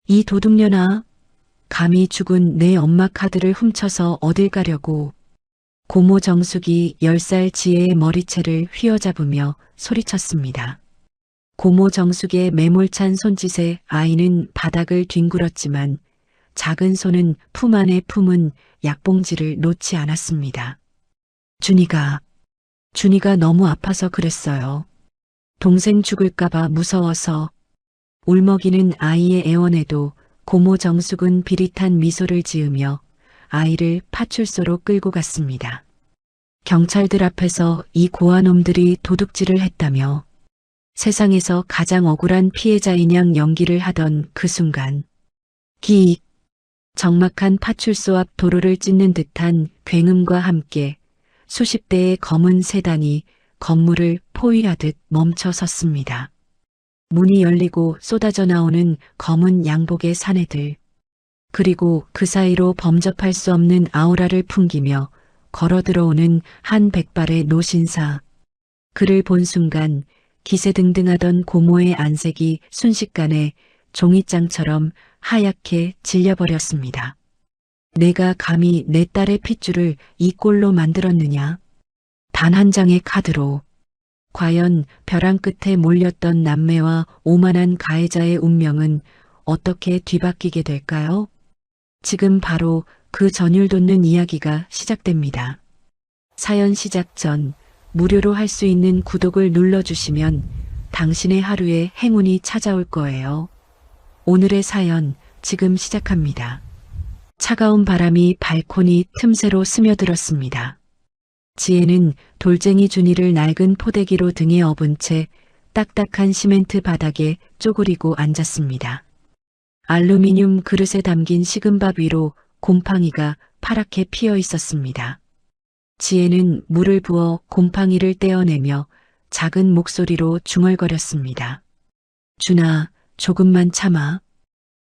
이 도둑년아, 감히 죽은 내 엄마 카드를 훔쳐서 어딜 가려고. 고모 정숙이 10살 지혜의 머리채를 휘어잡으며 소리쳤습니다. 고모 정숙의 매몰찬 손짓에 아이는 바닥을 뒹굴었지만 작은 손은 품 안에 품은 약봉지를 놓지 않았습니다. 준이가 너무 아파서 그랬어요. 동생 죽을까봐 무서워서. 울먹이는 아이의 애원에도 고모 정숙은 비릿한 미소를 지으며 아이를 파출소로 끌고 갔습니다. 경찰들 앞에서 이 고아놈들이 도둑질을 했다며 세상에서 가장 억울한 피해자인 양 연기를 하던 그 순간 기익 적막한 파출소 앞 도로를 찢는 듯한 굉음과 함께 수십 대의 검은 세단이 건물을 포위하듯 멈춰 섰습니다. 문이 열리고 쏟아져 나오는 검은 양복의 사내들, 그리고 그 사이로 범접할 수 없는 아우라를 풍기며 걸어 들어오는 한 백발의 노신사. 그를 본 순간 기세등등하던 고모의 안색이 순식간에 종이장처럼 하얗게 질려버렸습니다. 내가 감히 내 딸의 핏줄을 이 꼴로 만들었느냐? 단 한 장의 카드로. 과연 벼랑 끝에 몰렸던 남매와 오만한 가해자의 운명은 어떻게 뒤바뀌게 될까요? 지금 바로 그 전율 돋는 이야기가 시작됩니다. 사연 시작 전 무료로 할 수 있는 구독을 눌러주시면 당신의 하루에 행운이 찾아올 거예요. 오늘의 사연 지금 시작합니다. 차가운 바람이 발코니 틈새로 스며들었습니다. 지혜는 돌쟁이 준이를 낡은 포대기로 등에 업은 채 딱딱한 시멘트 바닥에 쪼그리고 앉았습니다. 알루미늄 그릇에 담긴 식은 밥 위로 곰팡이가 파랗게 피어 있었습니다. 지혜는 물을 부어 곰팡이를 떼어내며 작은 목소리로 중얼거렸습니다. 준아, 조금만 참아.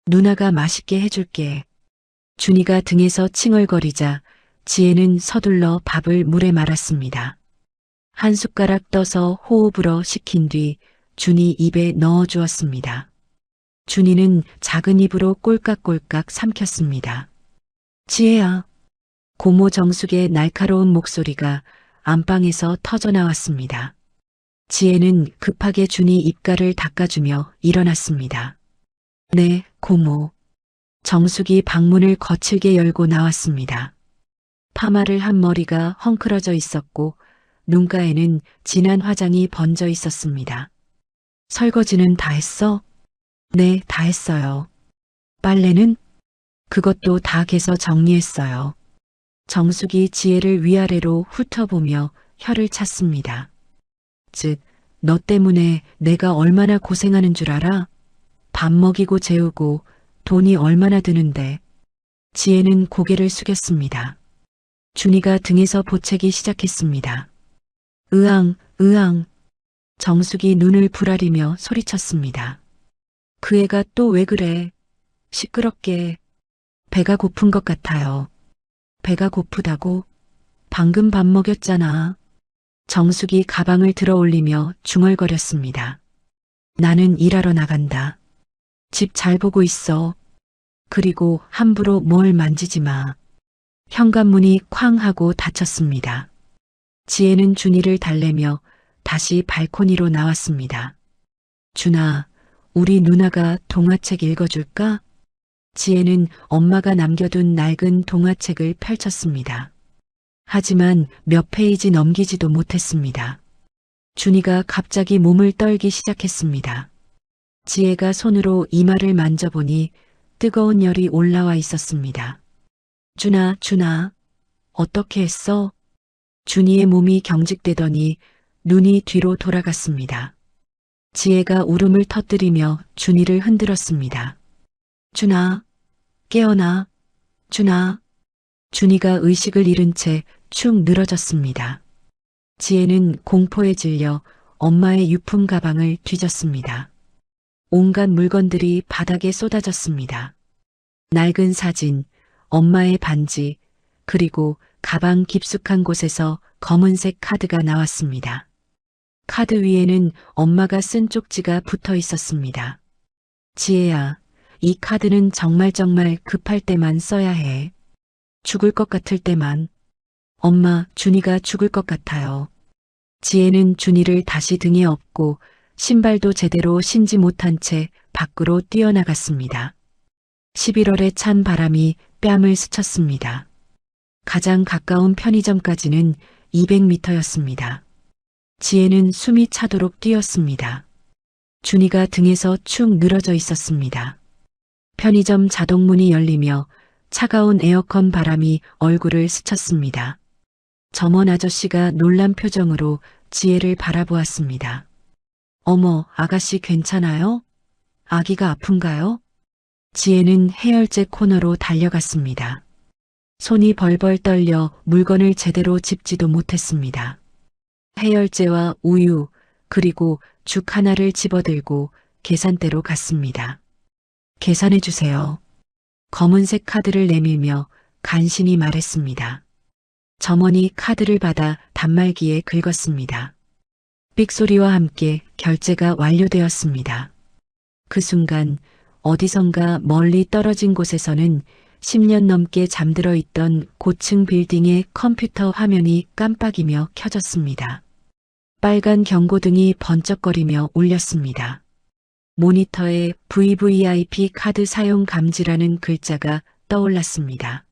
누나가 맛있게 해줄게. 준이가 등에서 칭얼거리자 지혜는 서둘러 밥을 물에 말았습니다. 한 숟가락 떠서 호흡으로 식힌 뒤 준이 입에 넣어 주었습니다. 준이는 작은 입으로 꼴깍꼴깍 삼켰습니다. 지혜야. 고모 정숙의 날카로운 목소리가 안방에서 터져 나왔습니다. 지혜는 급하게 준이 입가를 닦아주며 일어났습니다. 네, 고모. 정숙이 방문을 거칠게 열고 나왔습니다. 파마를 한 머리가 헝클어져 있었고 눈가에는 진한 화장이 번져 있었습니다. 설거지는 다 했어? 네, 다 했어요. 빨래는? 그것도 다 개서 정리했어요. 정숙이 지혜를 위아래로 훑어보며 혀를 찼습니다. 너 때문에 내가 얼마나 고생하는 줄 알아? 밥 먹이고 재우고 돈이 얼마나 드는데. 지혜는 고개를 숙였습니다. 준이가 등에서 보채기 시작했습니다. 으앙, 으앙. 정숙이 눈을 부라리며 소리쳤습니다. 그 애가 또 왜 그래? 시끄럽게. 배가 고픈 것 같아요. 배가 고프다고? 방금 밥 먹였잖아. 정숙이 가방을 들어 올리며 중얼거렸습니다. 나는 일하러 나간다. 집 잘 보고 있어. 그리고 함부로 뭘 만지지 마. 현관문이 쾅 하고 닫혔습니다. 지혜는 준이를 달래며 다시 발코니로 나왔습니다. 준아, 우리 누나가 동화책 읽어줄까? 지혜는 엄마가 남겨둔 낡은 동화책을 펼쳤습니다. 하지만 몇 페이지 넘기지도 못했습니다. 준이가 갑자기 몸을 떨기 시작했습니다. 지혜가 손으로 이마를 만져보니 뜨거운 열이 올라와 있었습니다. 준아, 어떻게 했어? 준이의 몸이 경직되더니 눈이 뒤로 돌아갔습니다. 지혜가 울음을 터뜨리며 준이를 흔들었습니다. 준아, 깨어나. 준아. 준이가 의식을 잃은 채 축 늘어졌습니다. 지혜는 공포에 질려 엄마의 유품 가방을 뒤졌습니다. 온갖 물건들이 바닥에 쏟아졌습니다. 낡은 사진, 엄마의 반지, 그리고 가방 깊숙한 곳에서 검은색 카드가 나왔습니다. 카드 위에는 엄마가 쓴 쪽지가 붙어 있었습니다. 지혜야, 이 카드는 정말 급할 때만 써야 해. 죽을 것 같을 때만. 엄마, 준이가 죽을 것 같아요. 지혜는 준이를 다시 등에 업고 신발도 제대로 신지 못한 채 밖으로 뛰어나갔습니다. 11월의 찬 바람이 뺨을 스쳤습니다. 가장 가까운 편의점까지는 200m였습니다. 지혜는 숨이 차도록 뛰었습니다. 준이가 등에서 축 늘어져 있었습니다. 편의점 자동문이 열리며 차가운 에어컨 바람이 얼굴을 스쳤습니다. 점원 아저씨가 놀란 표정으로 지혜를 바라보았습니다. 어머, 아가씨 괜찮아요? 아기가 아픈가요? 지혜는 해열제 코너로 달려갔습니다. 손이 벌벌 떨려 물건을 제대로 짚지도 못했습니다. 해열제와 우유, 그리고 죽 하나를 집어들고 계산대로 갔습니다. 계산해 주세요. 검은색 카드를 내밀며 간신히 말했습니다. 점원이 카드를 받아 단말기에 긁었습니다. 삑소리와 함께 결제가 완료되었습니다. 그 순간 어디선가 멀리 떨어진 곳에서는 10년 넘게 잠들어 있던 고층 빌딩의 컴퓨터 화면이 깜빡이며 켜졌습니다. 빨간 경고등이 번쩍거리며 울렸습니다. 모니터에 VVIP 카드 사용 감지라는 글자가 떠올랐습니다.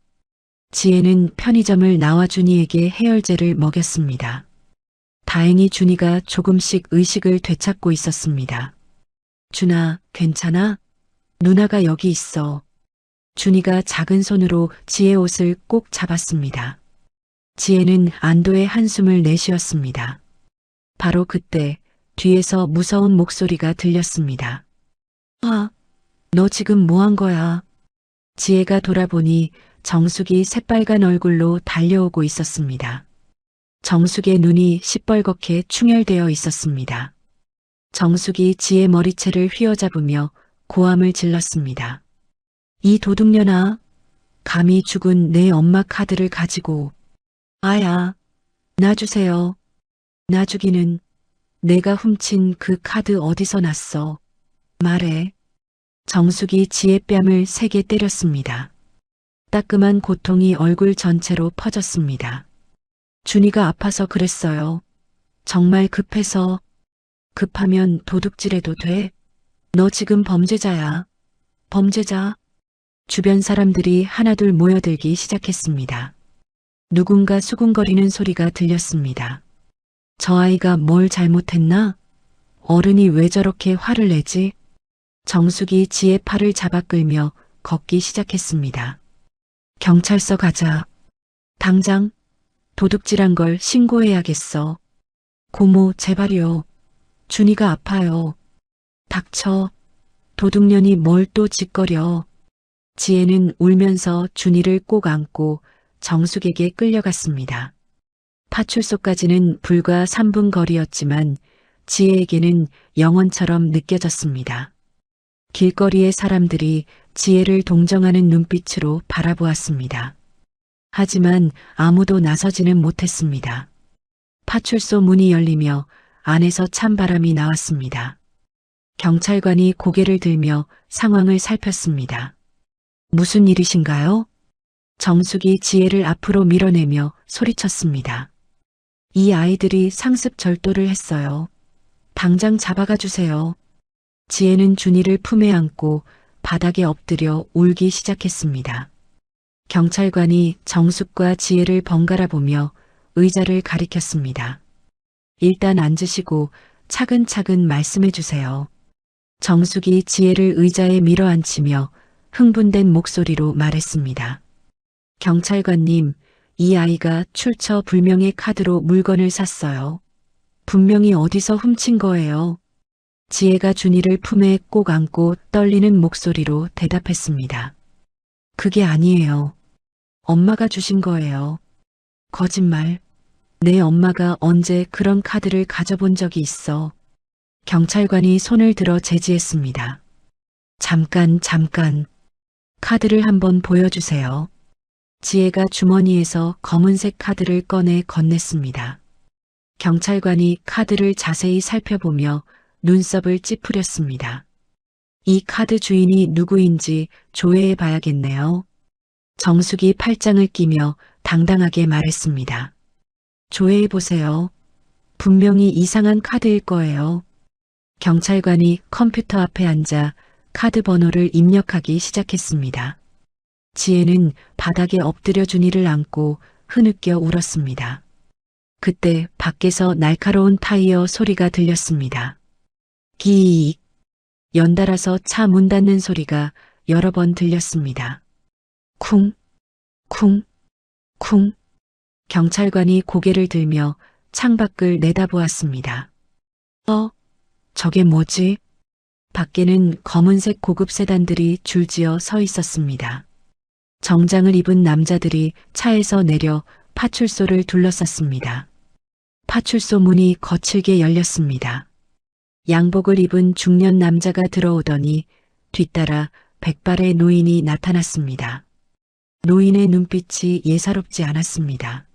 지혜는 편의점을 나와 준이에게 해열제를 먹였습니다. 다행히 준이가 조금씩 의식을 되찾고 있었습니다. 준아, 괜찮아? 누나가 여기 있어. 준이가 작은 손으로 지혜 옷을 꼭 잡았습니다. 지혜는 안도의 한숨을 내쉬었습니다. 바로 그때 뒤에서 무서운 목소리가 들렸습니다. 아, 너 지금 뭐 한 거야? 지혜가 돌아보니 정숙이 새빨간 얼굴로 달려오고 있었습니다. 정숙의 눈이 시뻘겋게 충혈되어 있었습니다. 정숙이 지혜 머리채를 휘어잡으며 고함을 질렀습니다. 이 도둑년아, 감히 죽은 내 엄마 카드를 가지고. 아야, 놔주세요. 놔주기는. 내가 훔친 그 카드 어디서 났어? 말해. 정숙이 지혜 뺨을 세게 때렸습니다. 따끔한 고통이 얼굴 전체로 퍼졌습니다. 준이가 아파서 그랬어요. 정말 급해서. 급하면 도둑질해도 돼? 너 지금 범죄자야. 범죄자. 주변 사람들이 하나둘 모여들기 시작했습니다. 누군가 수군거리는 소리가 들렸습니다. 저 아이가 뭘 잘못했나? 어른이 왜 저렇게 화를 내지? 정숙이 지혜 팔을 잡아 끌며 걷기 시작했습니다. 경찰서 가자. 당장. 도둑질한 걸 신고해야겠어. 고모, 제발요. 준이가 아파요. 닥쳐. 도둑년이 뭘 또 짓거려. 지혜는 울면서 준이를 꼭 안고 정숙에게 끌려갔습니다. 파출소까지는 불과 3분 거리였지만 지혜에게는 영원처럼 느껴졌습니다. 길거리의 사람들이 지혜를 동정하는 눈빛으로 바라보았습니다. 하지만 아무도 나서지는 못했습니다. 파출소 문이 열리며 안에서 찬바람이 나왔습니다. 경찰관이 고개를 들며 상황을 살폈습니다. 무슨 일이신가요? 정숙이 지혜를 앞으로 밀어내며 소리쳤습니다. 이 아이들이 상습 절도를 했어요. 당장 잡아가 주세요. 지혜는 준이를 품에 안고 바닥에 엎드려 울기 시작했습니다. 경찰관이 정숙과 지혜를 번갈아 보며 의자를 가리켰습니다. 일단 앉으시고 차근차근 말씀해 주세요. 정숙이 지혜를 의자에 밀어앉히며 흥분된 목소리로 말했습니다. 경찰관님, 이 아이가 출처 불명의 카드로 물건을 샀어요. 분명히 어디서 훔친 거예요. 지혜가 준이를 품에 꼭 안고 떨리는 목소리로 대답했습니다. 그게 아니에요. 엄마가 주신 거예요. 거짓말. 내 엄마가 언제 그런 카드를 가져본 적이 있어. 경찰관이 손을 들어 제지했습니다. 잠깐. 카드를 한번 보여주세요. 지혜가 주머니에서 검은색 카드를 꺼내 건넸습니다. 경찰관이 카드를 자세히 살펴보며 눈썹을 찌푸렸습니다. 이 카드 주인이 누구인지 조회해 봐야겠네요. 정숙이 팔짱을 끼며 당당하게 말했습니다. 조회해 보세요. 분명히 이상한 카드일 거예요. 경찰관이 컴퓨터 앞에 앉아 카드 번호를 입력하기 시작했습니다. 지혜는 바닥에 엎드려 준이를 안고 흐느껴 울었습니다. 그때 밖에서 날카로운 타이어 소리가 들렸습니다. 기익. 연달아서 차 문 닫는 소리가 여러 번 들렸습니다. 쿵, 쿵, 쿵. 경찰관이 고개를 들며 창밖을 내다보았습니다. 저게 뭐지? 밖에는 검은색 고급 세단들이 줄지어 서 있었습니다. 정장을 입은 남자들이 차에서 내려 파출소를 둘러쌌습니다. 파출소 문이 거칠게 열렸습니다. 양복을 입은 중년 남자가 들어오더니 뒤따라 백발의 노인이 나타났습니다. 노인의 눈빛이 예사롭지 않았습니다.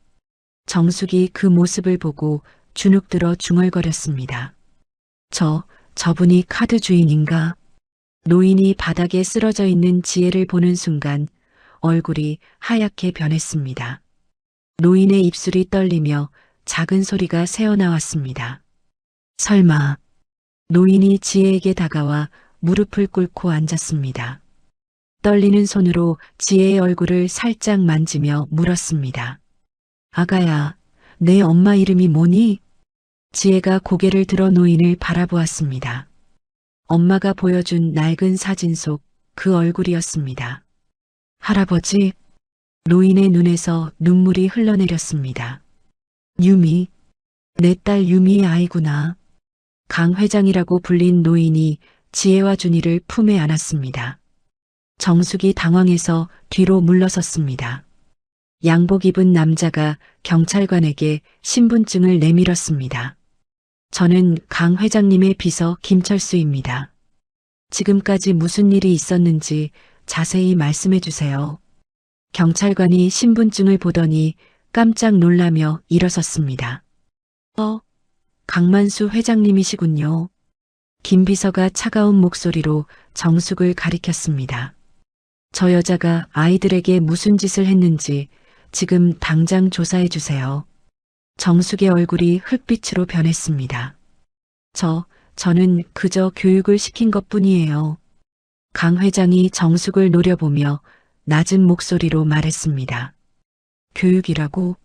정숙이 그 모습을 보고 주눅들어 중얼거렸습니다. 저분이 카드 주인인가? 노인이 바닥에 쓰러져 있는 지혜를 보는 순간 얼굴이 하얗게 변했습니다. 노인의 입술이 떨리며 작은 소리가 새어나왔습니다. 설마. 노인이 지혜에게 다가와 무릎을 꿇고 앉았습니다. 떨리는 손으로 지혜의 얼굴을 살짝 만지며 물었습니다. 아가야, 내 엄마 이름이 뭐니? 지혜가 고개를 들어 노인을 바라보았습니다. 엄마가 보여준 낡은 사진 속 그 얼굴이었습니다. 할아버지, 노인의 눈에서 눈물이 흘러내렸습니다. 유미, 내 딸 유미의 아이구나. 강 회장이라고 불린 노인이 지혜와 준이를 품에 안았습니다. 정숙이 당황해서 뒤로 물러섰습니다. 양복 입은 남자가 경찰관에게 신분증을 내밀었습니다. 저는 강 회장님의 비서 김철수입니다. 지금까지 무슨 일이 있었는지 자세히 말씀해 주세요. 경찰관이 신분증을 보더니 깜짝 놀라며 일어섰습니다. 강만수 회장님이시군요. 김 비서가 차가운 목소리로 정숙을 가리켰습니다. 저 여자가 아이들에게 무슨 짓을 했는지 지금 당장 조사해 주세요. 정숙의 얼굴이 흙빛으로 변했습니다. 저는 그저 교육을 시킨 것뿐이에요. 강 회장이 정숙을 노려보며 낮은 목소리로 말했습니다. 교육이라고?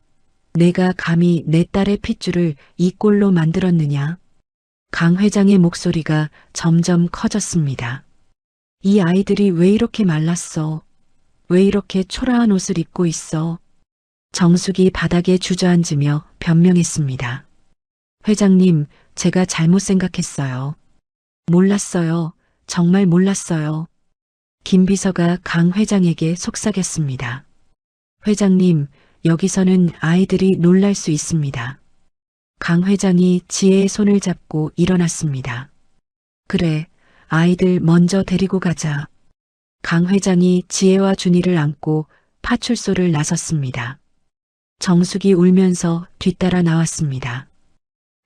내가 감히 내 딸의 핏줄을 이 꼴로 만들었느냐? 강 회장의 목소리가 점점 커졌습니다. 이 아이들이 왜 이렇게 말랐어? 왜 이렇게 초라한 옷을 입고 있어? 정숙이 바닥에 주저앉으며 변명했습니다. 회장님, 제가 잘못 생각했어요. 몰랐어요. 정말 몰랐어요. 김 비서가 강 회장에게 속삭였습니다. 회장님, 여기서는 아이들이 놀랄 수 있습니다. 강 회장이 지혜의 손을 잡고 일어났습니다. 그래, 아이들 먼저 데리고 가자. 강 회장이 지혜와 준이를 안고 파출소를 나섰습니다. 정숙이 울면서 뒤따라 나왔습니다.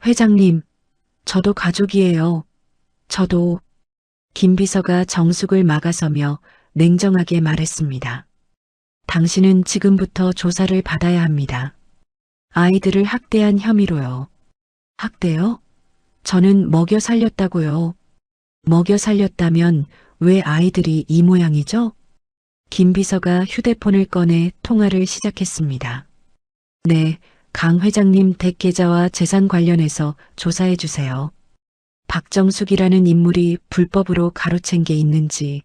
회장님, 저도 가족이에요. 저도. 김 비서가 정숙을 막아서며 냉정하게 말했습니다. 당신은 지금부터 조사를 받아야 합니다. 아이들을 학대한 혐의로요. 학대요? 저는 먹여 살렸다고요. 먹여 살렸다면 왜 아이들이 이 모양이죠? 김 비서가 휴대폰을 꺼내 통화를 시작했습니다. 네, 강 회장님 댁 계좌와 재산 관련해서 조사해 주세요. 박정숙이라는 인물이 불법으로 가로챈 게 있는지.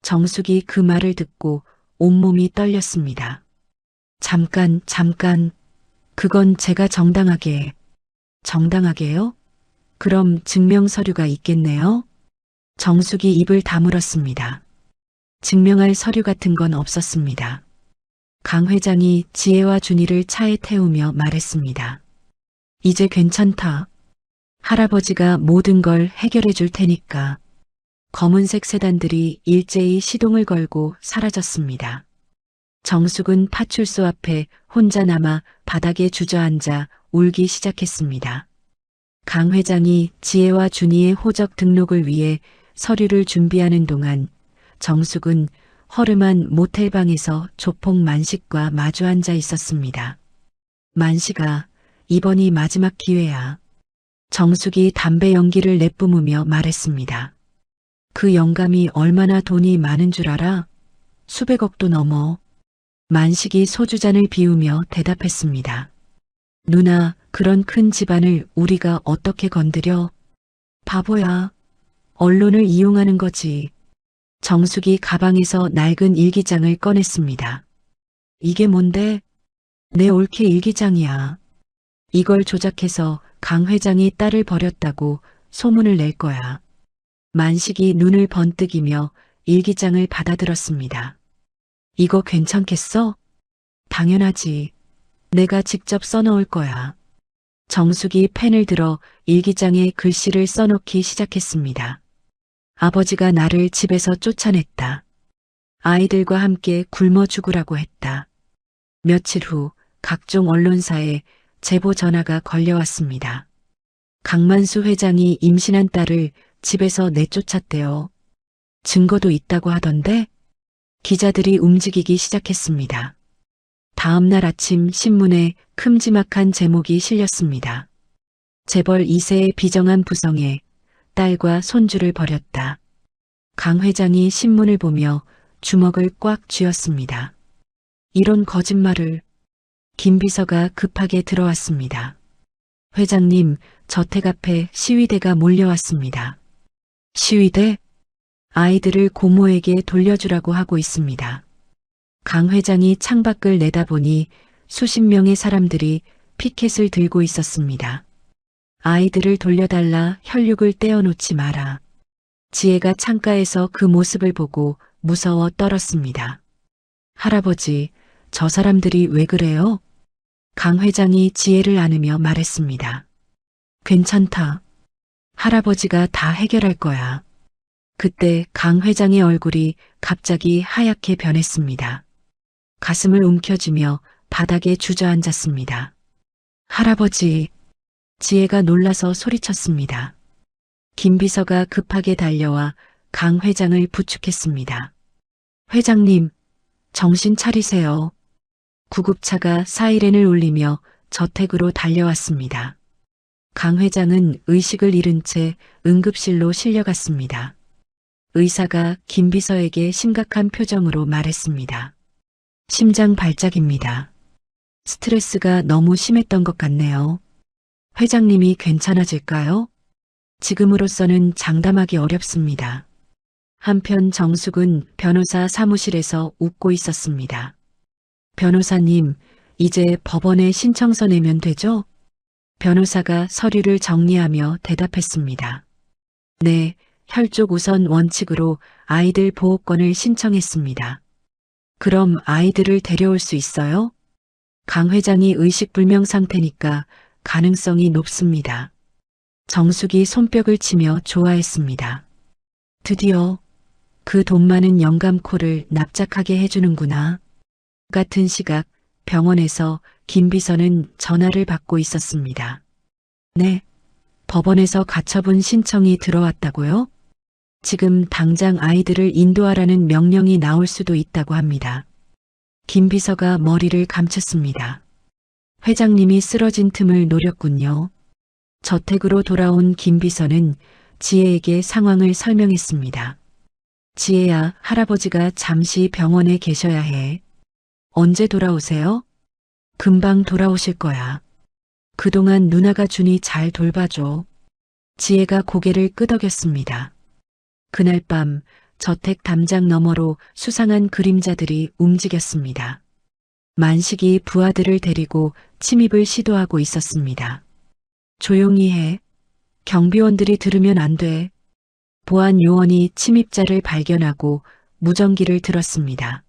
정숙이 그 말을 듣고 온몸이 떨렸습니다. 잠깐. 그건 제가 정당하게. 정당하게요? 그럼 증명 서류가 있겠네요? 정숙이 입을 다물었습니다. 증명할 서류 같은 건 없었습니다. 강 회장이 지혜와 준이를 차에 태우며 말했습니다. 이제 괜찮다. 할아버지가 모든 걸 해결해 줄 테니까. 검은색 세단들이 일제히 시동을 걸고 사라졌습니다. 정숙은 파출소 앞에 혼자 남아 바닥에 주저앉아 울기 시작했습니다. 강 회장이 지혜와 준이의 호적 등록을 위해 서류를 준비하는 동안 정숙은 허름한 모텔방에서 조폭 만식과 마주 앉아 있었습니다. 만식아, 이번이 마지막 기회야. 정숙이 담배 연기를 내뿜으며 말했습니다. 그 영감이 얼마나 돈이 많은 줄 알아? 수백억도 넘어. 만식이 소주잔을 비우며 대답했습니다. 누나, 그런 큰 집안을 우리가 어떻게 건드려? 바보야. 언론을 이용하는 거지. 정숙이 가방에서 낡은 일기장을 꺼냈습니다. 이게 뭔데? 내 올케 일기장이야. 이걸 조작해서 강 회장이 딸을 버렸다고 소문을 낼 거야. 만식이 눈을 번뜩이며 일기장을 받아들었습니다. 이거 괜찮겠어? 당연하지. 내가 직접 써놓을 거야. 정숙이 펜을 들어 일기장에 글씨를 써놓기 시작했습니다. 아버지가 나를 집에서 쫓아냈다. 아이들과 함께 굶어 죽으라고 했다. 며칠 후 각종 언론사에 제보 전화가 걸려왔습니다. 강만수 회장이 임신한 딸을 집에서 내쫓았대요. 증거도 있다고 하던데 기자들이 움직이기 시작했습니다. 다음 날 아침 신문에 큼지막한 제목이 실렸습니다. 재벌 2세의 비정한 부성에 딸과 손주를 버렸다. 강 회장이 신문을 보며 주먹을 꽉 쥐었습니다. 이런 거짓말을. 김 비서가 급하게 들어왔습니다. 회장님, 저택 앞에 시위대가 몰려왔습니다. 시위대? 아이들을 고모에게 돌려주라고 하고 있습니다. 강 회장이 창밖을 내다보니 수십 명의 사람들이 피켓을 들고 있었습니다. 아이들을 돌려달라, 혈육을 떼어놓지 마라. 지혜가 창가에서 그 모습을 보고 무서워 떨었습니다. 할아버지, 저 사람들이 왜 그래요? 강 회장이 지혜를 안으며 말했습니다. 괜찮다. 할아버지가 다 해결할 거야. 그때 강 회장의 얼굴이 갑자기 하얗게 변했습니다. 가슴을 움켜쥐며 바닥에 주저앉았습니다. 할아버지, 지혜가 놀라서 소리쳤습니다. 김 비서가 급하게 달려와 강 회장을 부축했습니다. 회장님, 정신 차리세요. 구급차가 사이렌을 울리며 저택으로 달려왔습니다. 강 회장은 의식을 잃은 채 응급실로 실려갔습니다. 의사가 김 비서에게 심각한 표정으로 말했습니다. 심장 발작입니다. 스트레스가 너무 심했던 것 같네요. 회장님이 괜찮아질까요? 지금으로서는 장담하기 어렵습니다. 한편 정숙은 변호사 사무실에서 웃고 있었습니다. 변호사님, 이제 법원에 신청서 내면 되죠? 변호사가 서류를 정리하며 대답했습니다. 네, 혈족 우선 원칙으로 아이들 보호권을 신청했습니다. 그럼 아이들을 데려올 수 있어요? 강 회장이 의식불명 상태니까 가능성이 높습니다. 정숙이 손뼉을 치며 좋아했습니다. 드디어 그 돈 많은 영감코를 납작하게 해주는구나. 같은 시각 병원에서 김 비서는 전화를 받고 있었습니다. 네, 법원에서 가처분 신청이 들어왔다고요? 지금 당장 아이들을 인도하라는 명령이 나올 수도 있다고 합니다. 김 비서가 머리를 감췄습니다. 회장님이 쓰러진 틈을 노렸군요. 저택으로 돌아온 김 비서는 지혜에게 상황을 설명했습니다. 지혜야, 할아버지가 잠시 병원에 계셔야 해. 언제 돌아오세요? 금방 돌아오실 거야. 그동안 누나가 주니 잘 돌봐줘. 지혜가 고개를 끄덕였습니다. 그날 밤 저택 담장 너머로 수상한 그림자들이 움직였습니다. 만식이 부하들을 데리고 침입을 시도하고 있었습니다. 조용히 해. 경비원들이 들으면 안 돼. 보안 요원이 침입자를 발견하고 무전기를 들었습니다.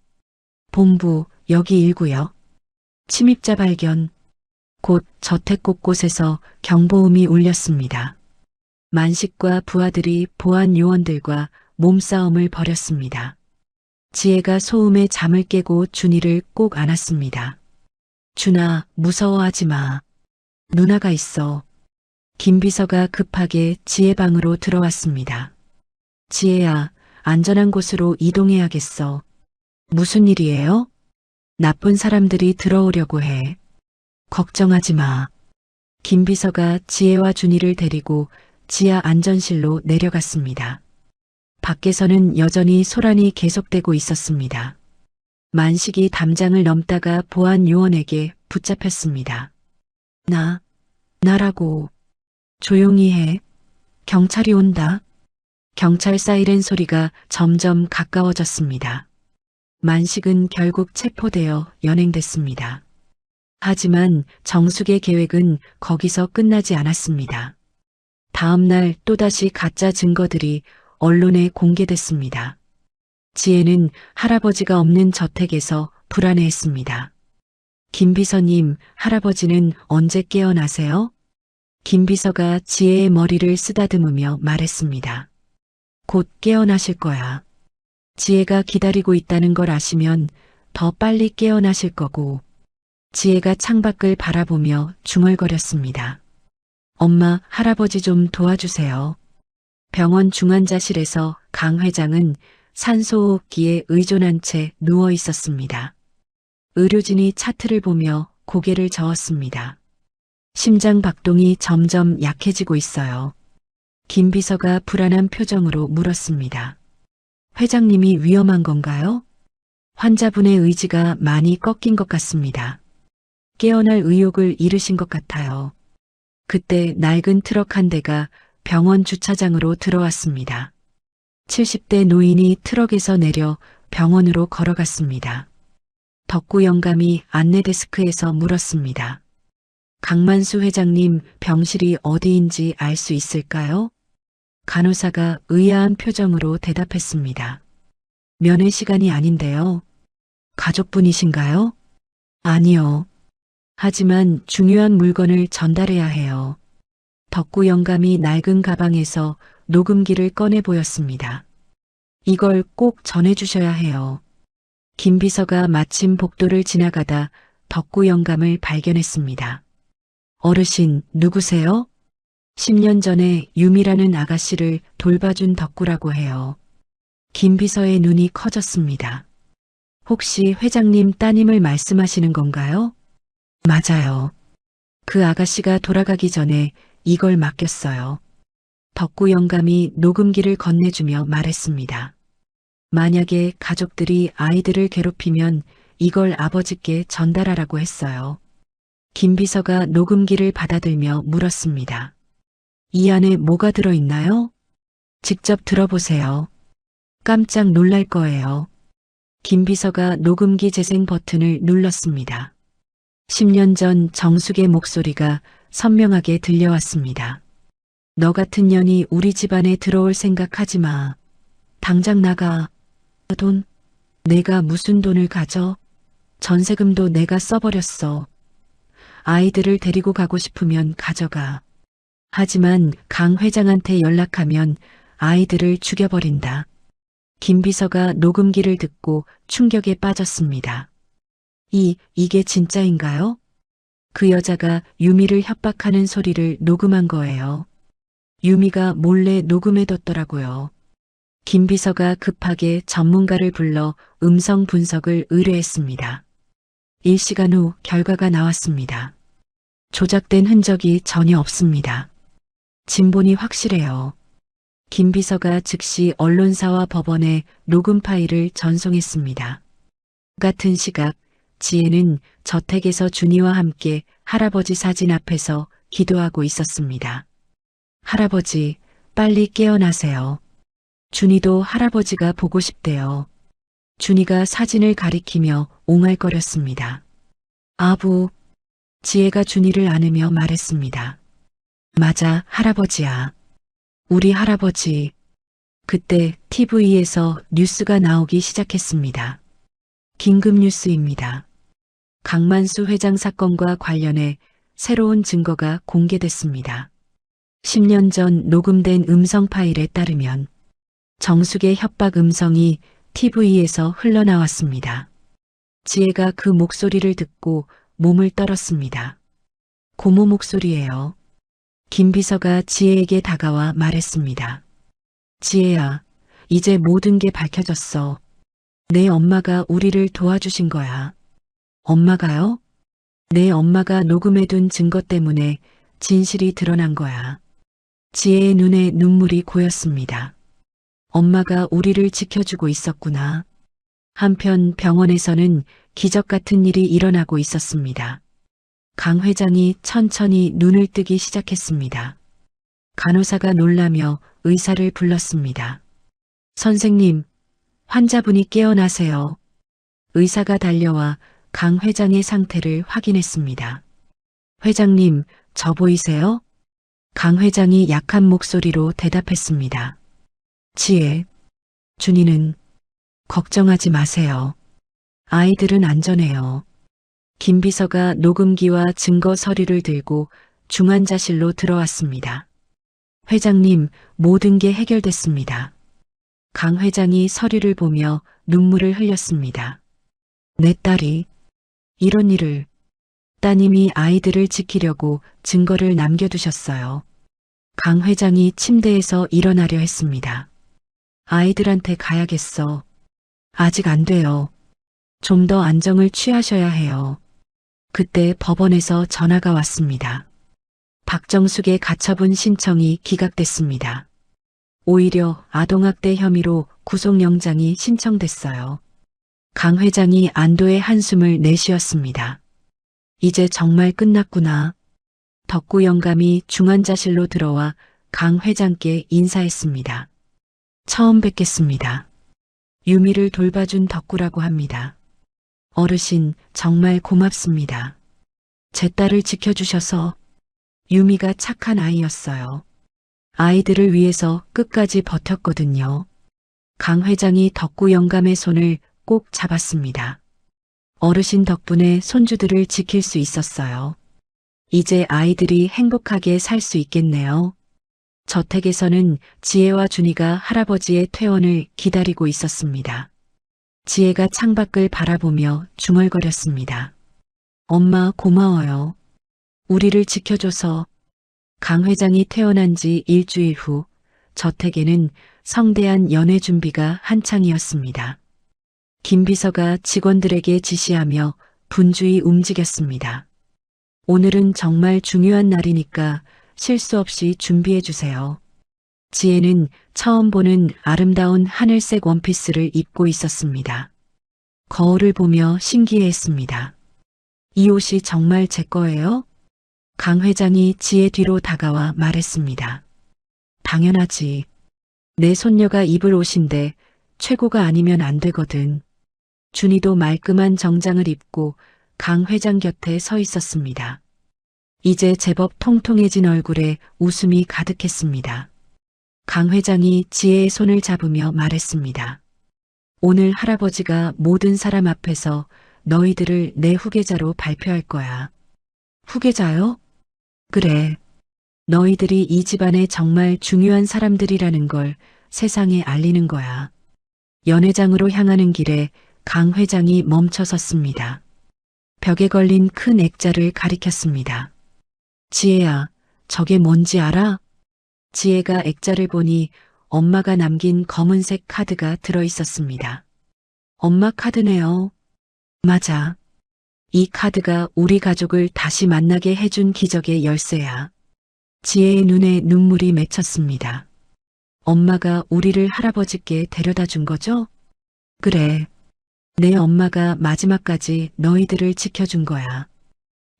본부, 여기 1구요. 침입자 발견. 곧 저택 곳곳에서 경보음이 울렸습니다. 만식과 부하들이 보안 요원들과 몸싸움을 벌였습니다. 지혜가 소음에 잠을 깨고 준이를 꼭 안았습니다. 준아, 무서워하지 마. 누나가 있어. 김 비서가 급하게 지혜 방으로 들어왔습니다. 지혜야, 안전한 곳으로 이동해야겠어. 무슨 일이에요? 나쁜 사람들이 들어오려고 해. 걱정하지 마. 김 비서가 지혜와 준이를 데리고 지하 안전실로 내려갔습니다. 밖에서는 여전히 소란이 계속되고 있었습니다. 만식이 담장을 넘다가 보안 요원에게 붙잡혔습니다. 나라고. 조용히 해. 경찰이 온다. 경찰 사이렌 소리가 점점 가까워졌습니다. 만식은 결국 체포되어 연행됐습니다. 하지만 정숙의 계획은 거기서 끝나지 않았습니다. 다음 날 또다시 가짜 증거들이 언론에 공개됐습니다. 지혜는 할아버지가 없는 저택에서 불안해했습니다. 김 비서님, 할아버지는 언제 깨어나세요? 김 비서가 지혜의 머리를 쓰다듬으며 말했습니다. 곧 깨어나실 거야. 지혜가 기다리고 있다는 걸 아시면 더 빨리 깨어나실 거고. 지혜가 창밖을 바라보며 중얼거렸습니다. 엄마, 할아버지 좀 도와주세요. 병원 중환자실에서 강 회장은 산소호흡기에 의존한 채 누워 있었습니다. 의료진이 차트를 보며 고개를 저었습니다. 심장 박동이 점점 약해지고 있어요. 김 비서가 불안한 표정으로 물었습니다. 회장님이 위험한 건가요? 환자분의 의지가 많이 꺾인 것 같습니다. 깨어날 의욕을 잃으신 것 같아요. 그때 낡은 트럭 한 대가 병원 주차장으로 들어왔습니다. 70대 노인이 트럭에서 내려 병원으로 걸어갔습니다. 덕구 영감이 안내 데스크에서 물었습니다. 강만수 회장님, 병실이 어디인지 알 수 있을까요? 간호사가 의아한 표정으로 대답했습니다. 면회 시간이 아닌데요. 가족분이신가요? 아니요. 하지만 중요한 물건을 전달해야 해요. 덕구 영감이 낡은 가방에서 녹음기를 꺼내 보였습니다. 이걸 꼭 전해주셔야 해요. 김 비서가 마침 복도를 지나가다 덕구 영감을 발견했습니다. 어르신, 누구세요? 10년 전에 유미라는 아가씨를 돌봐준 덕구라고 해요. 김 비서의 눈이 커졌습니다. 혹시 회장님 따님을 말씀하시는 건가요? 맞아요. 그 아가씨가 돌아가기 전에 이걸 맡겼어요. 덕구 영감이 녹음기를 건네주며 말했습니다. 만약에 가족들이 아이들을 괴롭히면 이걸 아버지께 전달하라고 했어요. 김 비서가 녹음기를 받아들며 물었습니다. 이 안에 뭐가 들어있나요? 직접 들어보세요. 깜짝 놀랄 거예요. 김 비서가 녹음기 재생 버튼을 눌렀습니다. 10년 전 정숙의 목소리가 선명하게 들려왔습니다. 너 같은 년이 우리 집안에 들어올 생각하지 마. 당장 나가. 돈? 내가 무슨 돈을 가져? 전세금도 내가 써버렸어. 아이들을 데리고 가고 싶으면 가져가. 하지만 강 회장한테 연락하면 아이들을 죽여버린다. 김 비서가 녹음기를 듣고 충격에 빠졌습니다. 이게 진짜인가요? 그 여자가 유미를 협박하는 소리를 녹음한 거예요. 유미가 몰래 녹음해뒀더라고요. 김 비서가 급하게 전문가를 불러 음성 분석을 의뢰했습니다. 1시간 후 결과가 나왔습니다. 조작된 흔적이 전혀 없습니다. 진본이 확실해요. 김 비서가 즉시 언론사와 법원에 녹음 파일을 전송했습니다. 같은 시각 지혜는 저택에서 준이와 함께 할아버지 사진 앞에서 기도하고 있었습니다. 할아버지, 빨리 깨어나세요. 준이도 할아버지가 보고 싶대요. 준이가 사진을 가리키며 옹알거렸습니다. 아부, 지혜가 준이를 안으며 말했습니다. 맞아, 할아버지야. 우리 할아버지. 그때 TV에서 뉴스가 나오기 시작했습니다. 긴급 뉴스입니다. 강만수 회장 사건과 관련해 새로운 증거가 공개됐습니다. 10년 전 녹음된 음성 파일에 따르면 정숙의 협박 음성이 TV에서 흘러나왔습니다. 지혜가 그 목소리를 듣고 몸을 떨었습니다. 고모 목소리예요. 김 비서가 지혜에게 다가와 말했습니다. 지혜야, 이제 모든 게 밝혀졌어. 내 엄마가 우리를 도와주신 거야. 엄마가요? 내 엄마가 녹음해둔 증거 때문에 진실이 드러난 거야. 지혜의 눈에 눈물이 고였습니다. 엄마가 우리를 지켜주고 있었구나. 한편 병원에서는 기적 같은 일이 일어나고 있었습니다. 강 회장이 천천히 눈을 뜨기 시작했습니다. 간호사가 놀라며 의사를 불렀습니다. 선생님, 환자분이 깨어나세요. 의사가 달려와 강 회장의 상태를 확인했습니다. 회장님, 저 보이세요? 강 회장이 약한 목소리로 대답했습니다. 지혜, 준이는 걱정하지 마세요. 아이들은 안전해요. 김 비서가 녹음기와 증거 서류를 들고 중환자실로 들어왔습니다. 회장님, 모든 게 해결됐습니다. 강 회장이 서류를 보며 눈물을 흘렸습니다. 내 딸이 이런 일을, 따님이 아이들을 지키려고 증거를 남겨두셨어요. 강 회장이 침대에서 일어나려 했습니다. 아이들한테 가야겠어. 아직 안 돼요. 좀 더 안정을 취하셔야 해요. 그때 법원에서 전화가 왔습니다. 박정숙의 가처분 신청이 기각됐습니다. 오히려 아동학대 혐의로 구속영장이 신청됐어요. 강 회장이 안도의 한숨을 내쉬었습니다. 이제 정말 끝났구나. 덕구 영감이 중환자실로 들어와 강 회장께 인사했습니다. 처음 뵙겠습니다. 유미를 돌봐준 덕구라고 합니다. 어르신, 정말 고맙습니다. 제 딸을 지켜주셔서. 유미가 착한 아이였어요. 아이들을 위해서 끝까지 버텼거든요. 강 회장이 덕구 영감의 손을 꼭 잡았습니다. 어르신 덕분에 손주들을 지킬 수 있었어요. 이제 아이들이 행복하게 살 수 있겠네요. 저택에서는 지혜와 준이가 할아버지의 퇴원을 기다리고 있었습니다. 지혜가 창밖을 바라보며 중얼거렸습니다. 엄마 고마워요. 우리를 지켜줘서. 강 회장이 퇴원한 지 일주일 후 저택에는 성대한 연회 준비가 한창이었습니다. 김 비서가 직원들에게 지시하며 분주히 움직였습니다. 오늘은 정말 중요한 날이니까 실수 없이 준비해 주세요. 지혜는 처음 보는 아름다운 하늘색 원피스를 입고 있었습니다. 거울을 보며 신기해했습니다. 이 옷이 정말 제 거예요? 강 회장이 지혜 뒤로 다가와 말했습니다. 당연하지. 내 손녀가 입을 옷인데 최고가 아니면 안 되거든. 준이도 말끔한 정장을 입고 강 회장 곁에 서 있었습니다. 이제 제법 통통해진 얼굴에 웃음이 가득했습니다. 강 회장이 지혜의 손을 잡으며 말했습니다. 오늘 할아버지가 모든 사람 앞에서 너희들을 내 후계자로 발표할 거야. 후계자요? 그래. 너희들이 이 집안의 정말 중요한 사람들이라는 걸 세상에 알리는 거야. 연회장으로 향하는 길에 강 회장이 멈춰섰습니다. 벽에 걸린 큰 액자를 가리켰습니다. 지혜야, 저게 뭔지 알아? 지혜가 액자를 보니 엄마가 남긴 검은색 카드가 들어 있었습니다. 엄마 카드네요. 맞아. 이 카드가 우리 가족을 다시 만나게 해준 기적의 열쇠야. 지혜의 눈에 눈물이 맺혔습니다. 엄마가 우리를 할아버지께 데려다 준 거죠? 그래. 내 엄마가 마지막까지 너희들을 지켜준 거야.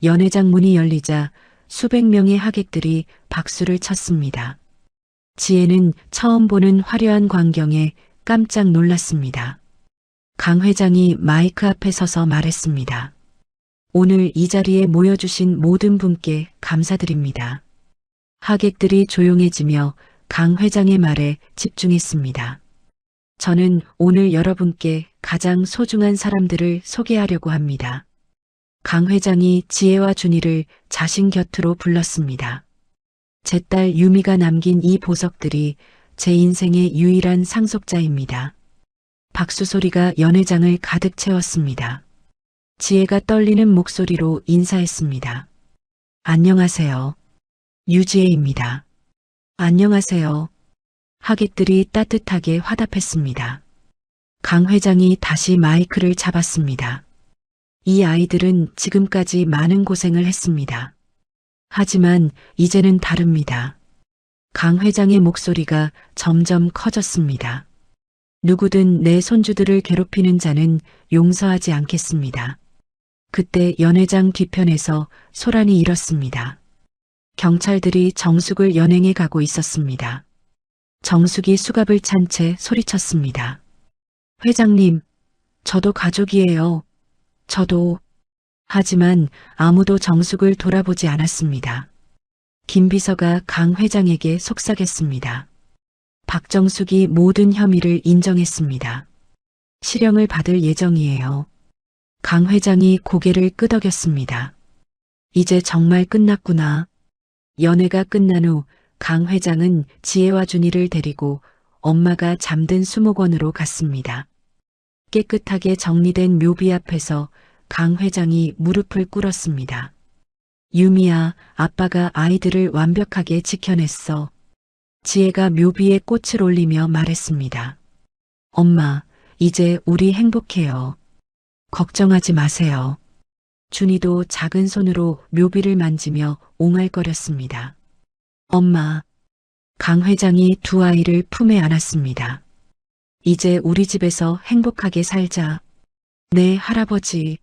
연회장 문이 열리자 수백 명의 하객들이 박수를 쳤습니다. 지혜는 처음 보는 화려한 광경에 깜짝 놀랐습니다. 강 회장이 마이크 앞에 서서 말했습니다. 오늘 이 자리에 모여주신 모든 분께 감사드립니다. 하객들이 조용해지며 강 회장의 말에 집중했습니다. 저는 오늘 여러분께 가장 소중한 사람들을 소개하려고 합니다. 강 회장이 지혜와 준이를 자신 곁으로 불렀습니다. 제 딸 유미가 남긴 이 보석들이 제 인생의 유일한 상속자입니다. 박수 소리가 연회장을 가득 채웠습니다. 지혜가 떨리는 목소리로 인사했습니다. 안녕하세요. 유지혜입니다. 안녕하세요. 하객들이 따뜻하게 화답했습니다. 강 회장이 다시 마이크를 잡았습니다. 이 아이들은 지금까지 많은 고생을 했습니다. 하지만 이제는 다릅니다. 강 회장의 목소리가 점점 커졌습니다. 누구든 내 손주들을 괴롭히는 자는 용서하지 않겠습니다. 그때 연회장 뒤편에서 소란이 일었습니다. 경찰들이 정숙을 연행해 가고 있었습니다. 정숙이 수갑을 찬 채 소리쳤습니다. 회장님, 저도 가족이에요. 저도. 하지만 아무도 정숙을 돌아보지 않았습니다. 김 비서가 강 회장에게 속삭였습니다. 박정숙이 모든 혐의를 인정했습니다. 실형을 받을 예정이에요. 강 회장이 고개를 끄덕였습니다. 이제 정말 끝났구나. 연회가 끝난 후 강 회장은 지혜와 준이를 데리고 엄마가 잠든 수목원으로 갔습니다. 깨끗하게 정리된 묘비 앞에서 강 회장이 무릎을 꿇었습니다. 유미야, 아빠가 아이들을 완벽하게 지켜냈어. 지혜가 묘비에 꽃을 올리며 말했습니다. 엄마, 이제 우리 행복해요. 걱정하지 마세요. 준이도 작은 손으로 묘비를 만지며 옹알거렸습니다. 엄마, 강 회장이 두 아이를 품에 안았습니다. 이제 우리 집에서 행복하게 살자. 네, 할아버지.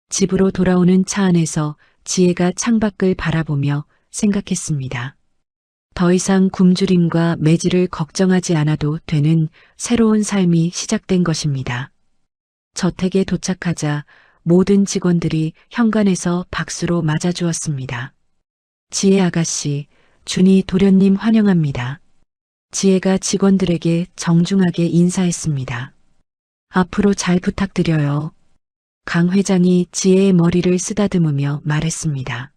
집으로 돌아오는 차 안에서 지혜가 창밖을 바라보며 생각했습니다. 더 이상 굶주림과 매질을 걱정하지 않아도 되는 새로운 삶이 시작된 것입니다. 저택에 도착하자 모든 직원들이 현관에서 박수로 맞아주었습니다. 지혜 아가씨, 준이 도련님 환영합니다. 지혜가 직원들에게 정중하게 인사했습니다. 앞으로 잘 부탁드려요. 강 회장이 지혜의 머리를 쓰다듬으며 말했습니다.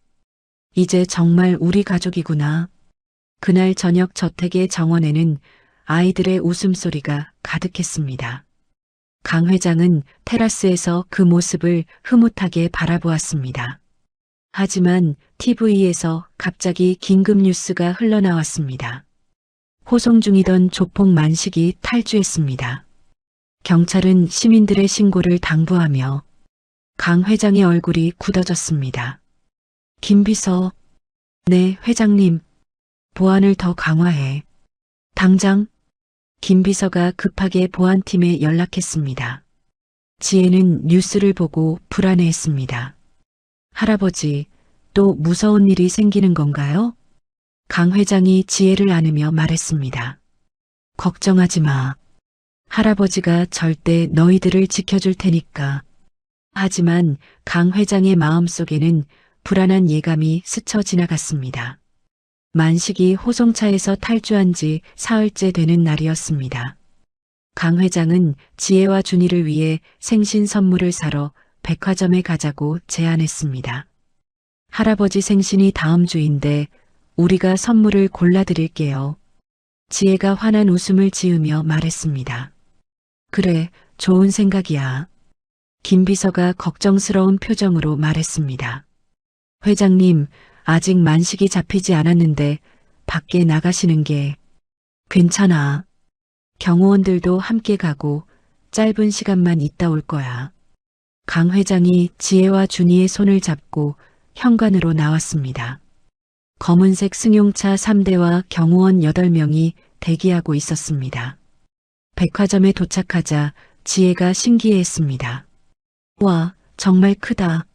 이제 정말 우리 가족이구나. 그날 저녁 저택의 정원에는 아이들의 웃음소리가 가득했습니다. 강 회장은 테라스에서 그 모습을 흐뭇하게 바라보았습니다. 하지만 TV에서 갑자기 긴급 뉴스가 흘러나왔습니다. 호송 중이던 조폭 만식이 탈주했습니다. 경찰은 시민들의 신고를 당부하며 강 회장의 얼굴이 굳어졌습니다. 김 비서, 네, 회장님. 보안을 더 강화해. 당장. 김 비서가 급하게 보안팀에 연락했습니다. 지혜는 뉴스를 보고 불안해했습니다. 할아버지, 또 무서운 일이 생기는 건가요? 강 회장이 지혜를 안으며 말했습니다. 걱정하지 마. 할아버지가 절대 너희들을 지켜줄 테니까. 하지만 강 회장의 마음속에는 불안한 예감이 스쳐 지나갔습니다. 만식이 호송차에서 탈주한 지 사흘째 되는 날이었습니다. 강 회장은 지혜와 준이를 위해 생신 선물을 사러 백화점에 가자고 제안했습니다. 할아버지 생신이 다음 주인데 우리가 선물을 골라드릴게요. 지혜가 환한 웃음을 지으며 말했습니다. 그래, 좋은 생각이야. 김 비서가 걱정스러운 표정으로 말했습니다. 회장님, 아직 만식이 잡히지 않았는데 밖에 나가시는 게 괜찮아. 경호원들도 함께 가고 짧은 시간만 있다 올 거야. 강 회장이 지혜와 준이의 손을 잡고 현관으로 나왔습니다. 검은색 승용차 3대와 경호원 8명이 대기하고 있었습니다. 백화점에 도착하자 지혜가 신기해했습니다. 와, 정말 크다.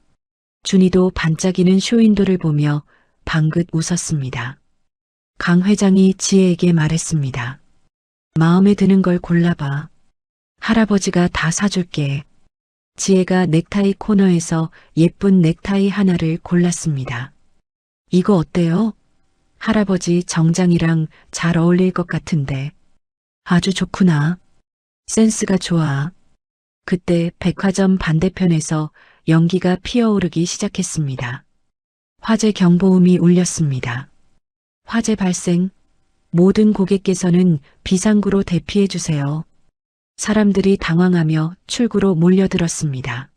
준이도 반짝이는 쇼윈도를 보며 방긋 웃었습니다. 강 회장이 지혜에게 말했습니다. 마음에 드는 걸 골라봐. 할아버지가 다 사줄게. 지혜가 넥타이 코너에서 예쁜 넥타이 하나를 골랐습니다. 이거 어때요? 할아버지 정장이랑 잘 어울릴 것 같은데. 아주 좋구나. 센스가 좋아. 그때 백화점 반대편에서 연기가 피어오르기 시작했습니다. 화재 경보음이 울렸습니다. 화재 발생. 모든 고객께서는 비상구로 대피해 주세요. 사람들이 당황하며 출구로 몰려들었습니다.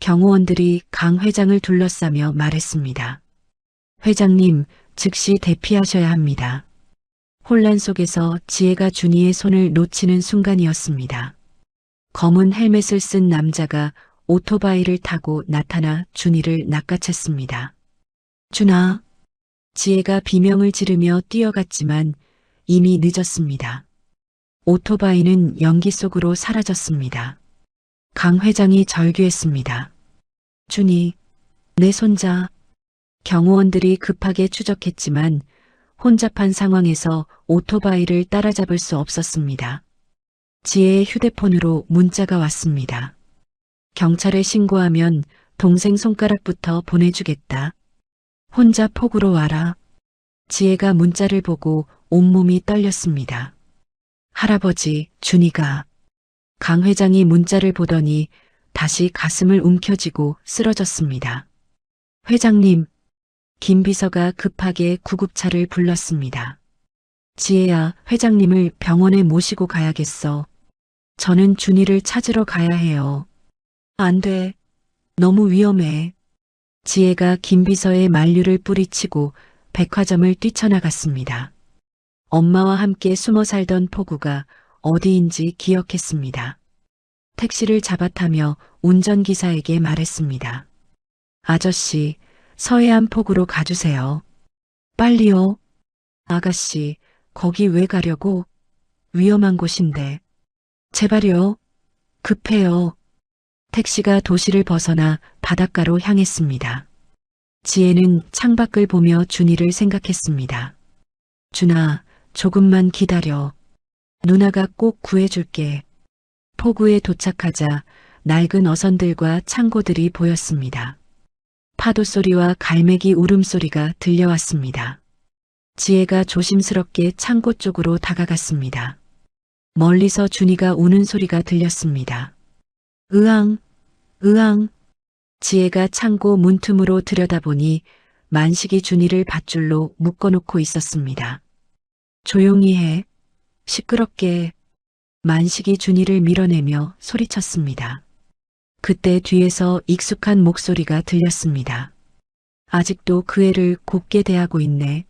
경호원들이 강 회장을 둘러싸며 말했습니다. 회장님, 즉시 대피하셔야 합니다. 혼란 속에서 지혜가 준이의 손을 놓치는 순간이었습니다. 검은 헬멧을 쓴 남자가 오토바이를 타고 나타나 준이를 낚아챘습니다. 준아. 지혜가 비명을 지르며 뛰어갔지만 이미 늦었습니다. 오토바이는 연기 속으로 사라졌습니다. 강 회장이 절규했습니다. 준이, 내 손자. 경호원들이 급하게 추적했지만 혼잡한 상황에서 오토바이를 따라잡을 수 없었습니다. 지혜의 휴대폰으로 문자가 왔습니다. 경찰에 신고하면 동생 손가락부터 보내주겠다. 혼자 폭우로 와라. 지혜가 문자를 보고 온몸이 떨렸습니다. 할아버지, 준이가. 강 회장이 문자를 보더니 다시 가슴을 움켜쥐고 쓰러졌습니다. 회장님. 김 비서가 급하게 구급차를 불렀습니다. 지혜야, 회장님을 병원에 모시고 가야겠어. 저는 준이를 찾으러 가야 해요. 안 돼. 너무 위험해. 지혜가 김 비서의 만류를 뿌리치고 백화점을 뛰쳐나갔습니다. 엄마와 함께 숨어 살던 포구가 어디인지 기억했습니다. 택시를 잡아타며 운전기사에게 말했습니다. 아저씨, 서해안 폭우로 가주세요. 빨리요. 아가씨, 거기 왜 가려고? 위험한 곳인데. 제발요. 급해요. 택시가 도시를 벗어나 바닷가로 향했습니다. 지혜는 창밖을 보며 준이를 생각했습니다. 준아, 조금만 기다려. 누나가 꼭 구해줄게. 포구에 도착하자 낡은 어선들과 창고들이 보였습니다. 파도 소리와 갈매기 울음소리가 들려왔습니다. 지혜가 조심스럽게 창고 쪽으로 다가갔습니다. 멀리서 준이가 우는 소리가 들렸습니다. 으앙, 으앙. 지혜가 창고 문틈으로 들여다보니 만식이 준이를 밧줄로 묶어놓고 있었습니다. 조용히 해. 시끄럽게. 만식이 준이를 밀어내며 소리쳤습니다. 그때 뒤에서 익숙한 목소리가 들렸습니다. 아직도 그 애를 곱게 대하고 있네.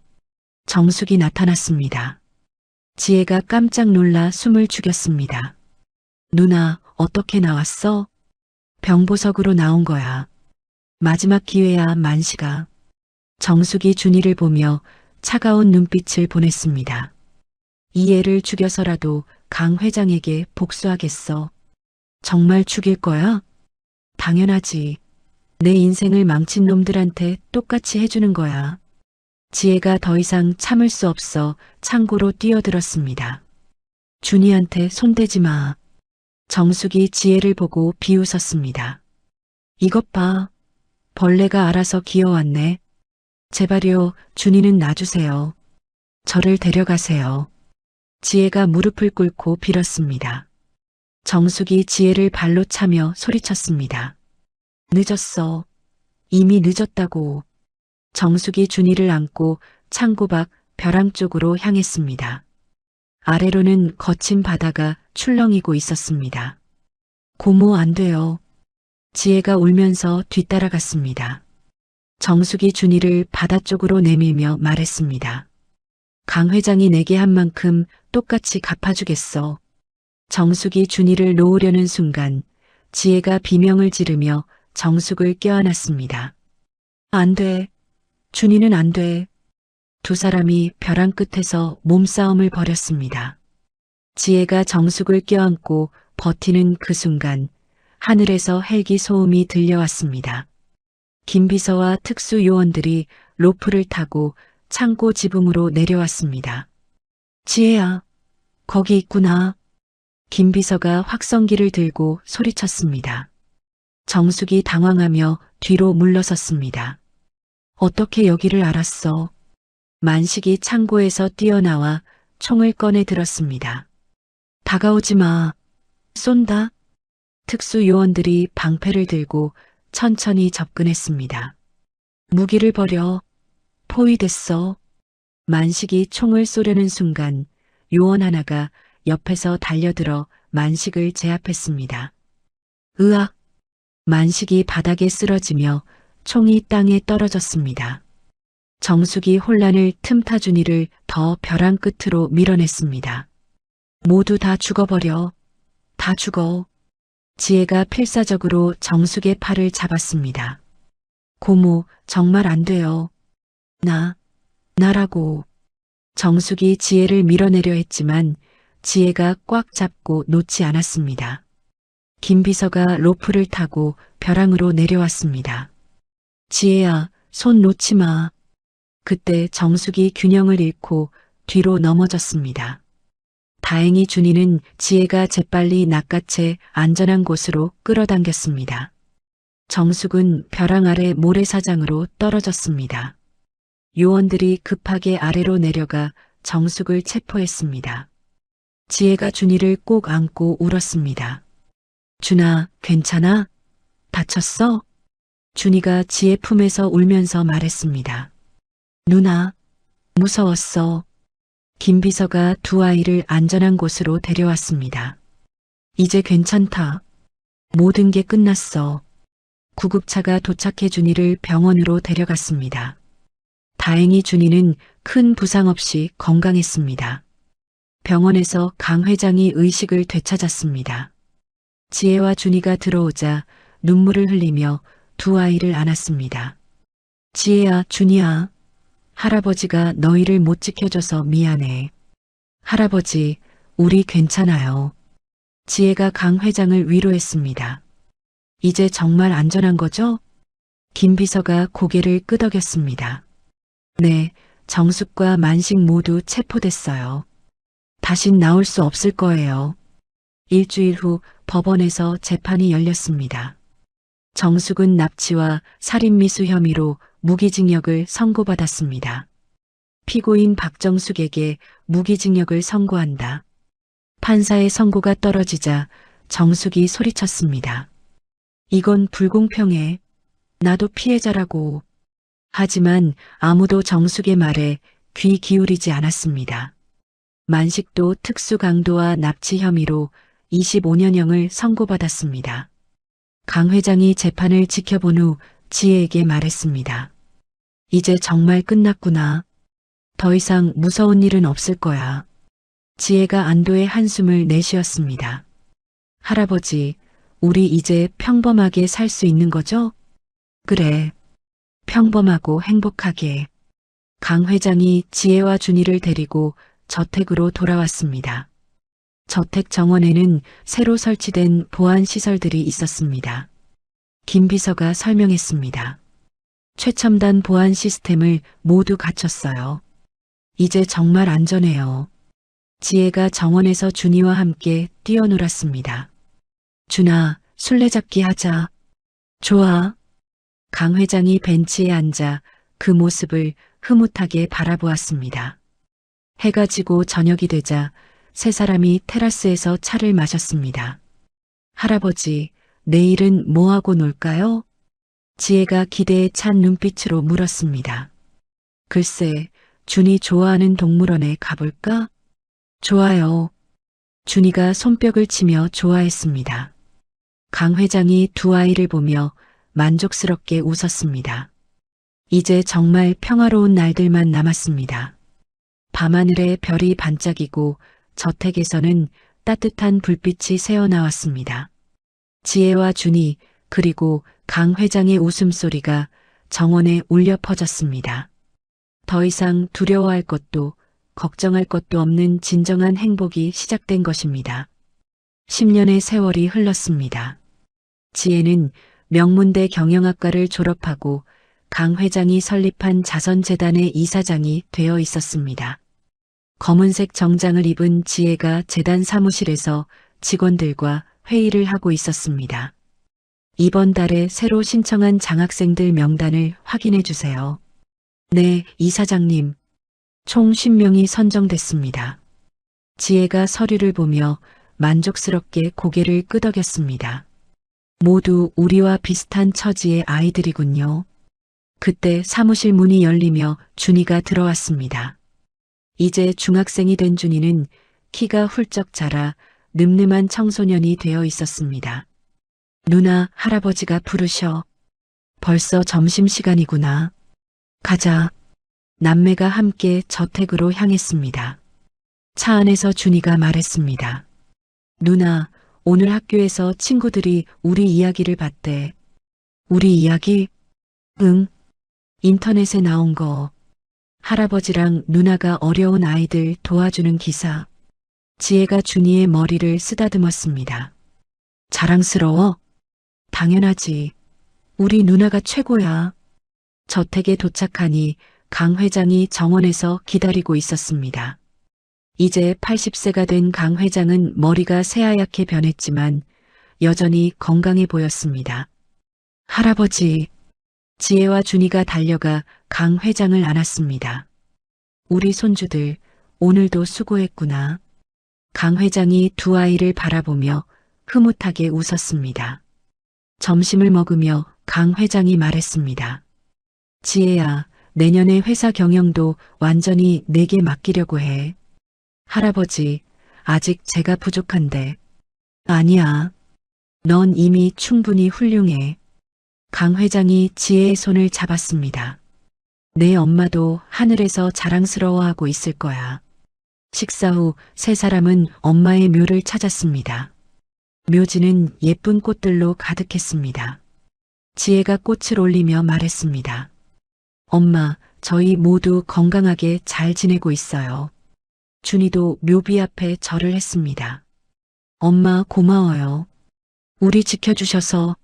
정숙이 나타났습니다. 지혜가 깜짝 놀라 숨을 죽였습니다. 누나, 어떻게 나왔어? 병보석으로 나온 거야. 마지막 기회야, 만식아. 정숙이 준이를 보며 차가운 눈빛을 보냈습니다. 이 애를 죽여서라도 강 회장에게 복수하겠어. 정말 죽일 거야? 당연하지. 내 인생을 망친 놈들한테 똑같이 해주는 거야. 지혜가 더 이상 참을 수 없어 창고로 뛰어들었습니다. 준이한테 손대지 마. 정숙이 지혜를 보고 비웃었습니다. 이것 봐. 벌레가 알아서 기어왔네. 제발요, 준이는 놔주세요. 저를 데려가세요. 지혜가 무릎을 꿇고 빌었습니다. 정숙이 지혜를 발로 차며 소리쳤습니다. 늦었어. 이미 늦었다고. 정숙이 준이를 안고 창고 밖 벼랑 쪽으로 향했습니다. 아래로는 거친 바다가 출렁이고 있었습니다. 고모 안 돼요. 지혜가 울면서 뒤따라갔습니다. 정숙이 준이를 바다 쪽으로 내밀며 말했습니다. 강 회장이 내게 한 만큼 똑같이 갚아주겠어. 정숙이 준이를 놓으려는 순간 지혜가 비명을 지르며 정숙을 껴안았습니다. 안 돼. 준이는 안 돼. 두 사람이 벼랑 끝에서 몸싸움을 벌였습니다. 지혜가 정숙을 껴안고 버티는 그 순간 하늘에서 헬기 소음이 들려왔습니다. 김 비서와 특수 요원들이 로프를 타고 창고 지붕으로 내려왔습니다. 지혜야, 거기 있구나. 김 비서가 확성기를 들고 소리쳤습니다. 정숙이 당황하며 뒤로 물러섰습니다. 어떻게 여기를 알았어? 만식이 창고에서 뛰어나와 총을 꺼내 들었습니다. 다가오지 마. 쏜다. 특수 요원들이 방패를 들고 천천히 접근했습니다. 무기를 버려. 포위됐어. 만식이 총을 쏘려는 순간 요원 하나가 옆에서 달려들어 만식을 제압했습니다. 으악! 만식이 바닥에 쓰러지며 총이 땅에 떨어졌습니다. 정숙이 혼란을 틈타 준이를 더 벼랑 끝으로 밀어냈습니다. 모두 다 죽어버려. 다 죽어. 지혜가 필사적으로 정숙의 팔을 잡았습니다. 고모, 정말 안 돼요. 나라고. 정숙이 지혜를 밀어내려 했지만 지혜가 꽉 잡고 놓지 않았습니다. 김 비서가 로프를 타고 벼랑으로 내려왔습니다. 지혜야, 손 놓지 마. 그때 정숙이 균형을 잃고 뒤로 넘어졌습니다. 다행히 준이는 지혜가 재빨리 낚아채 안전한 곳으로 끌어당겼습니다. 정숙은 벼랑 아래 모래사장으로 떨어졌습니다. 요원들이 급하게 아래로 내려가 정숙을 체포했습니다. 지혜가 준이를 꼭 안고 울었습니다. 준아, 괜찮아? 다쳤어? 준이가 지혜 품에서 울면서 말했습니다. 누나, 무서웠어. 김 비서가 두 아이를 안전한 곳으로 데려왔습니다. 이제 괜찮다. 모든 게 끝났어. 구급차가 도착해 준이를 병원으로 데려갔습니다. 다행히 준이는 큰 부상 없이 건강했습니다. 병원에서 강 회장이 의식을 되찾았습니다. 지혜와 준이가 들어오자 눈물을 흘리며 두 아이를 안았습니다. 지혜야, 준이야. 할아버지가 너희를 못 지켜줘서 미안해. 할아버지, 우리 괜찮아요. 지혜가 강 회장을 위로했습니다. 이제 정말 안전한 거죠? 김 비서가 고개를 끄덕였습니다. 네, 정숙과 만식 모두 체포됐어요. 다신 나올 수 없을 거예요. 일주일 후 법원에서 재판이 열렸습니다. 정숙은 납치와 살인미수 혐의로 무기징역을 선고받았습니다. 피고인 박정숙에게 무기징역을 선고한다. 판사의 선고가 떨어지자 정숙이 소리쳤습니다. 이건 불공평해. 나도 피해자라고. 하지만 아무도 정숙의 말에 귀 기울이지 않았습니다. 만식도 특수강도와 납치 혐의로 25년형을 선고받았습니다. 강 회장이 재판을 지켜본 후 지혜에게 말했습니다. 이제 정말 끝났구나. 더 이상 무서운 일은 없을 거야. 지혜가 안도의 한숨을 내쉬었습니다. 할아버지, 우리 이제 평범하게 살 수 있는 거죠? 그래. 평범하고 행복하게. 강 회장이 지혜와 준이를 데리고 저택으로 돌아왔습니다. 저택 정원에는 새로 설치된 보안 시설들이 있었습니다. 김 비서가 설명했습니다. 최첨단 보안 시스템을 모두 갖췄어요. 이제 정말 안전해요. 지혜가 정원에서 준이와 함께 뛰어놀았습니다. 준아, 술래잡기 하자. 좋아. 강 회장이 벤치에 앉아 그 모습을 흐뭇하게 바라보았습니다. 해가 지고 저녁이 되자 세 사람이 테라스에서 차를 마셨습니다. 할아버지, 내일은 뭐하고 놀까요? 지혜가 기대에 찬 눈빛으로 물었습니다. 글쎄, 준이 좋아하는 동물원에 가볼까? 좋아요. 준이가 손뼉을 치며 좋아했습니다. 강 회장이 두 아이를 보며 만족스럽게 웃었습니다. 이제 정말 평화로운 날들만 남았습니다. 밤하늘에 별이 반짝이고 저택에서는 따뜻한 불빛이 새어나왔습니다. 지혜와 준이 그리고 강 회장의 웃음소리가 정원에 울려 퍼졌습니다. 더 이상 두려워할 것도 걱정할 것도 없는 진정한 행복이 시작된 것입니다. 10년의 세월이 흘렀습니다. 지혜는 명문대 경영학과를 졸업하고 강 회장이 설립한 자선재단의 이사장이 되어 있었습니다. 검은색 정장을 입은 지혜가 재단 사무실에서 직원들과 회의를 하고 있었습니다. 이번 달에 새로 신청한 장학생들 명단을 확인해 주세요. 네, 이사장님. 총 10명이 선정됐습니다. 지혜가 서류를 보며 만족스럽게 고개를 끄덕였습니다. 모두 우리와 비슷한 처지의 아이들이군요. 그때 사무실 문이 열리며 준이가 들어왔습니다. 이제 중학생이 된 준이는 키가 훌쩍 자라 늠름한 청소년이 되어 있었습니다. 누나, 할아버지가 부르셔. 벌써 점심시간이구나. 가자. 남매가 함께 저택으로 향했습니다. 차 안에서 준이가 말했습니다. 누나, 오늘 학교에서 친구들이 우리 이야기를 봤대. 우리 이야기? 응. 인터넷에 나온 거. 할아버지랑 누나가 어려운 아이들 도와주는 기사. 지혜가 준이의 머리를 쓰다듬었습니다. 자랑스러워? 당연하지. 우리 누나가 최고야. 저택에 도착하니 강 회장이 정원에서 기다리고 있었습니다. 이제 80세가 된 강 회장은 머리가 새하얗게 변했지만 여전히 건강해 보였습니다. 할아버지, 지혜와 준이가 달려가 강 회장을 안았습니다. 우리 손주들, 오늘도 수고했구나. 강 회장이 두 아이를 바라보며 흐뭇하게 웃었습니다. 점심을 먹으며 강 회장이 말했습니다. 지혜야, 내년에 회사 경영도 완전히 내게 맡기려고 해. 할아버지, 아직 제가 부족한데. 아니야. 넌 이미 충분히 훌륭해. 강 회장이 지혜의 손을 잡았습니다. 내 엄마도 하늘에서 자랑스러워하고 있을 거야. 식사 후 세 사람은 엄마의 묘를 찾았습니다. 묘지는 예쁜 꽃들로 가득했습니다. 지혜가 꽃을 올리며 말했습니다. 엄마, 저희 모두 건강하게 잘 지내고 있어요. 준이도 묘비 앞에 절을 했습니다. 엄마 고마워요. 우리 지켜주셔서.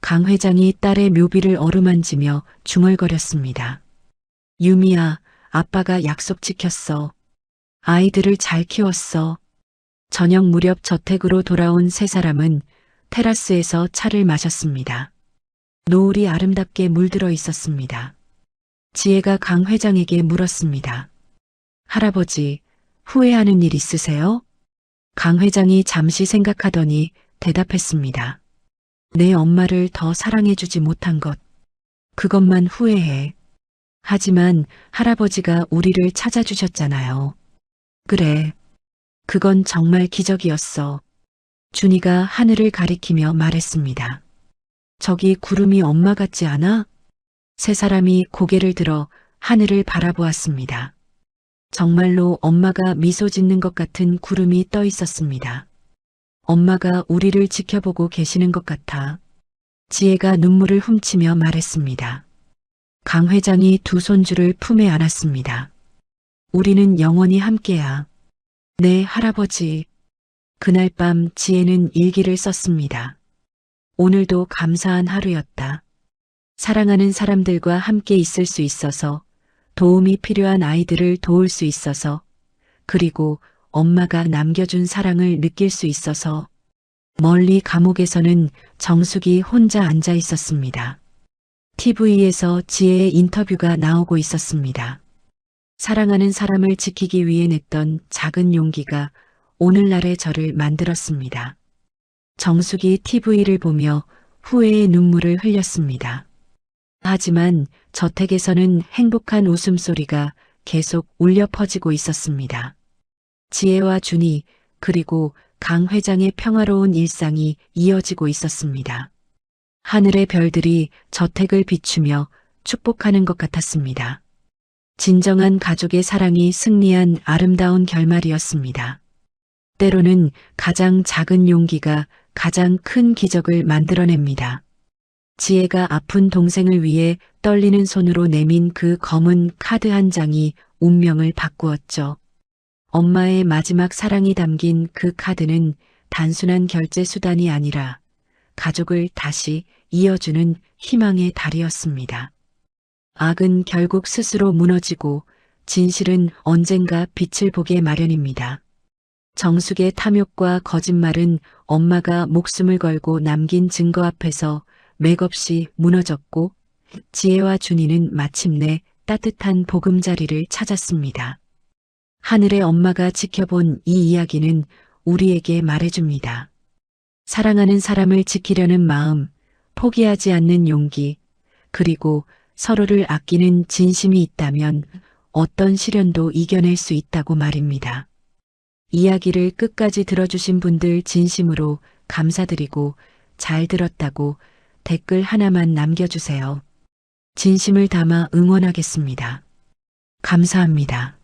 강 회장이 딸의 묘비를 어루만지며 중얼거렸습니다. 유미야, 아빠가 약속 지켰어. 아이들을 잘 키웠어. 저녁 무렵 저택으로 돌아온 세 사람은 테라스에서 차를 마셨습니다. 노을이 아름답게 물들어 있었습니다. 지혜가 강 회장에게 물었습니다. 할아버지, 후회하는 일 있으세요? 강 회장이 잠시 생각하더니 대답했습니다. 내 엄마를 더 사랑해주지 못한 것. 그것만 후회해. 하지만 할아버지가 우리를 찾아주셨잖아요. 그래. 그건 정말 기적이었어. 준이가 하늘을 가리키며 말했습니다. 저기 구름이 엄마 같지 않아? 세 사람이 고개를 들어 하늘을 바라보았습니다. 정말로 엄마가 미소 짓는 것 같은 구름이 떠 있었습니다. 엄마가 우리를 지켜보고 계시는 것 같아. 지혜가 눈물을 훔치며 말했습니다. 강 회장이 두 손주를 품에 안았습니다. 우리는 영원히 함께야. 네, 할아버지. 그날 밤 지혜는 일기를 썼습니다. 오늘도 감사한 하루였다. 사랑하는 사람들과 함께 있을 수 있어서, 도움이 필요한 아이들을 도울 수 있어서, 그리고 엄마가 남겨준 사랑을 느낄 수 있어서. 멀리 감옥에서는 정숙이 혼자 앉아 있었습니다. TV에서 지혜의 인터뷰가 나오고 있었습니다. 사랑하는 사람을 지키기 위해 냈던 작은 용기가 오늘날의 저를 만들었습니다. 정숙이 TV를 보며 후회의 눈물을 흘렸습니다. 하지만 저택에서는 행복한 웃음소리가 계속 울려 퍼지고 있었습니다. 지혜와 준이 그리고 강 회장의 평화로운 일상이 이어지고 있었습니다. 하늘의 별들이 저택을 비추며 축복하는 것 같았습니다. 진정한 가족의 사랑이 승리한 아름다운 결말이었습니다. 때로는 가장 작은 용기가 가장 큰 기적을 만들어냅니다. 지혜가 아픈 동생을 위해 떨리는 손으로 내민 그 검은 카드 한 장이 운명을 바꾸었죠. 엄마의 마지막 사랑이 담긴 그 카드는 단순한 결제 수단이 아니라 가족을 다시 이어주는 희망의 달이었습니다. 악은 결국 스스로 무너지고 진실은 언젠가 빛을 보게 마련입니다. 정숙의 탐욕과 거짓말은 엄마가 목숨을 걸고 남긴 증거 앞에서 맥없이 무너졌고 지혜와 준이는 마침내 따뜻한 보금자리를 찾았습니다. 하늘의 엄마가 지켜본 이 이야기는 우리에게 말해줍니다. 사랑하는 사람을 지키려는 마음, 포기하지 않는 용기, 그리고 서로를 아끼는 진심이 있다면 어떤 시련도 이겨낼 수 있다고 말입니다. 이야기를 끝까지 들어주신 분들 진심으로 감사드리고 잘 들었다고 댓글 하나만 남겨주세요. 진심을 담아 응원하겠습니다. 감사합니다.